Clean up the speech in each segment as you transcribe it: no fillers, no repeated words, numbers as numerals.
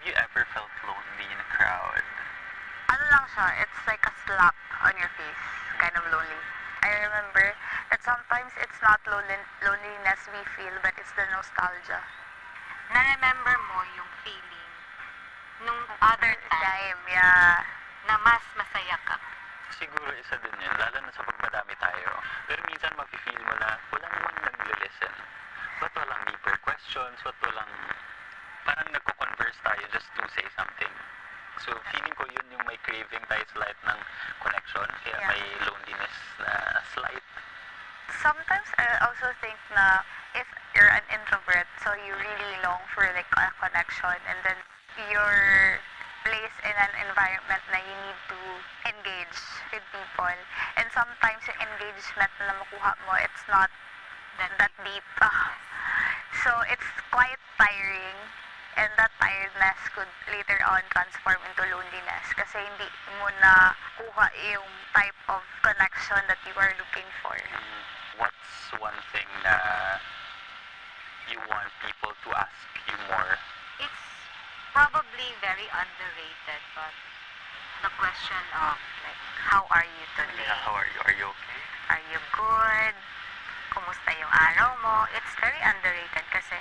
you ever felt lonely in a crowd? Ano lang siya, it's like a slap on your face, kind of lonely. I remember that sometimes it's not loneliness we feel, but it's the nostalgia. Na-remember mo yung feeling nung other time Yeah. na mas masaya ka. Siguro isa din yun, lalo na sa pagmadami tayo. Pero minsan mafe-feel mo na wala namang nag-listen. Ba't walang deeper questions? Ba't walang... Parang nagko-converse tayo just to say something. So feeling ko yun yung may craving tayo slight ng connection. Kaya Yeah. may loneliness na slight. Sometimes I also think na if you're an introvert, so you really long for like a connection, and then you're placed in an environment na you need to engage with people. And sometimes yung engagement na makuha mo, it's not that deep. So it's quite tiring. And that tiredness could later on transform into loneliness kasi hindi mo na kuha yung type of connection that you are looking for. What's one thing na you want people to ask you more? It's probably very underrated, but the question of like, how are you today? How are you? Are you okay? Are you good? Kumusta yung araw mo? It's very underrated kasi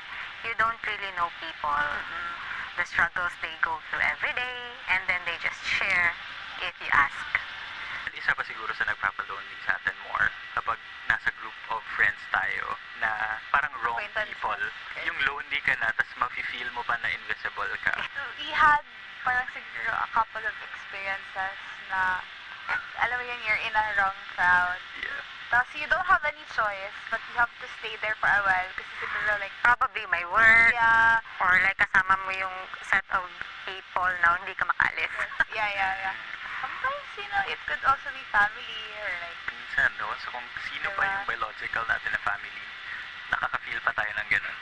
you don't really know people, the struggles they go through every day, and then they just share if you ask. Isa pa siguro sa nagpapalonely sa atin more kapag nasa group of friends tayo na parang wrong Acquaintances. people. Yung lonely ka na, tapos mafe-feel mo pa na invisible ka. We had parang siguro a couple of experiences na alam mo yun, you're in a wrong crowd. Yeah. Tapos you don't have any choice, but you have to stay there for a while kasi siguro like, Probably my work, yeah, or like kasama mo yung set of people na hindi ka makalis. yeah. Sometimes, it could also be family or like, Minsan, no? So kung sino pa Diba? yung biological natin na family, nakaka-feel pa tayo ng ganun.